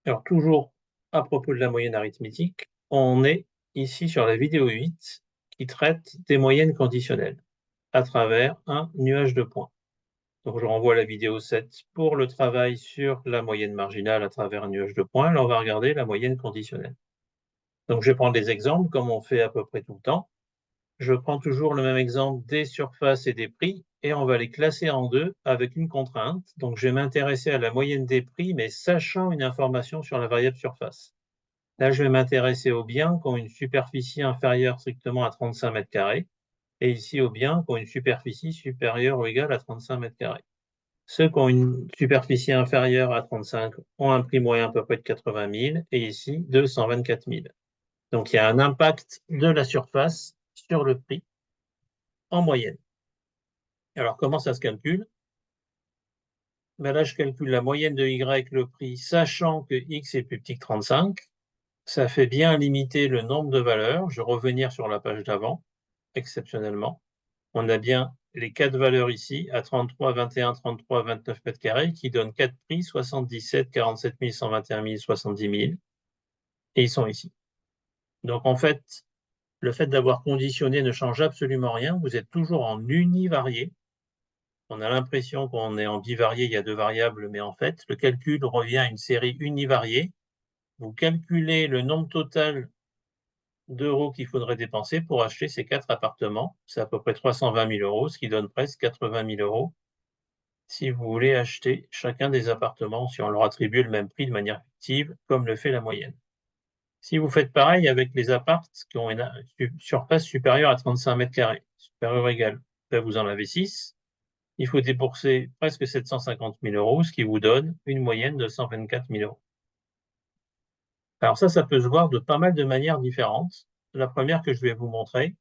Alors toujours à propos de la moyenne arithmétique, on est ici sur la vidéo 8 qui traite des moyennes conditionnelles à travers un nuage de points. Donc je renvoie à la vidéo 7 pour le travail sur la moyenne marginale à travers un nuage de points. Là, on va regarder la moyenne conditionnelle. Donc je vais prendre des exemples comme on fait à peu près tout le temps. Je prends toujours le même exemple des surfaces et des prix et on va les classer en deux avec une contrainte. Donc je vais m'intéresser à la moyenne des prix mais sachant une information sur la variable surface. Là, je vais m'intéresser aux biens qui ont une superficie inférieure strictement à 35 mètres carrés, et ici aux biens qui ont une superficie supérieure ou égale à 35 mètres carrés. Ceux qui ont une superficie inférieure à 35 ont un prix moyen à peu près de 80 000, et ici de 124 000. Donc il y a un impact de la surface sur le prix en moyenne. Alors comment ça se calcule? Ben là, je calcule la moyenne de Y, le prix, sachant que X est plus petit que 35. Ça fait bien limiter le nombre de valeurs. Je vais revenir sur la page d'avant. Exceptionnellement. On a bien les 4 valeurs ici, à 33, 21, 33, 29 mètres carrés, qui donnent 4 prix, 77, 47 000, 121 000, 70 000, et ils sont ici. Donc en fait, le fait d'avoir conditionné ne change absolument rien, vous êtes toujours en univarié. On a l'impression qu'on est en bivarié, il y a deux variables, mais en fait, le calcul revient à une série univariée. Vous calculez le nombre total d'euros qu'il faudrait dépenser pour acheter ces 4 appartements. C'est à peu près 320 000 euros, ce qui donne presque 80 000 euros si vous voulez acheter chacun des appartements, si on leur attribue le même prix de manière fictive, comme le fait la moyenne. Si vous faites pareil avec les apparts qui ont une surface supérieure à 35 mètres carrés, supérieure ou égale, là vous en avez 6, il faut débourser presque 750 000 euros, ce qui vous donne une moyenne de 124 000 euros. Alors ça peut se voir de pas mal de manières différentes. La première que je vais vous montrer,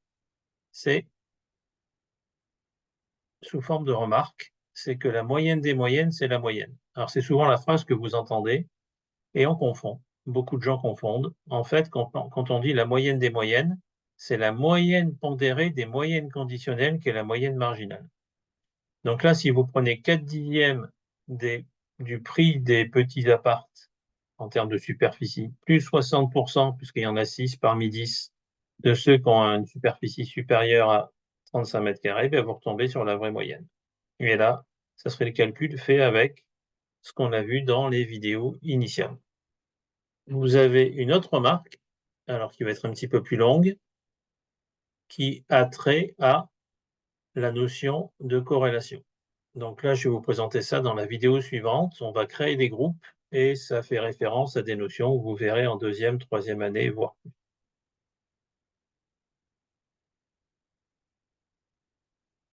c'est sous forme de remarque, c'est que la moyenne des moyennes, c'est la moyenne. Alors c'est souvent la phrase que vous entendez, et on confond. Beaucoup de gens confondent. En fait, quand on dit la moyenne des moyennes, c'est la moyenne pondérée des moyennes conditionnelles qui est la moyenne marginale. Donc là, si vous prenez 4 dixièmes du prix des petits apparts en termes de superficie, plus 60%, puisqu'il y en a 6 parmi 10, de ceux qui ont une superficie supérieure à 35 mètres carrés, ben vous retombez sur la vraie moyenne. Et là, ça serait le calcul fait avec ce qu'on a vu dans les vidéos initiales. Vous avez une autre remarque, alors qui va être un petit peu plus longue, qui a trait à la notion de corrélation. Donc là, je vais vous présenter ça dans la vidéo suivante. On va créer des groupes et ça fait référence à des notions que vous verrez en deuxième, troisième année, voire plus.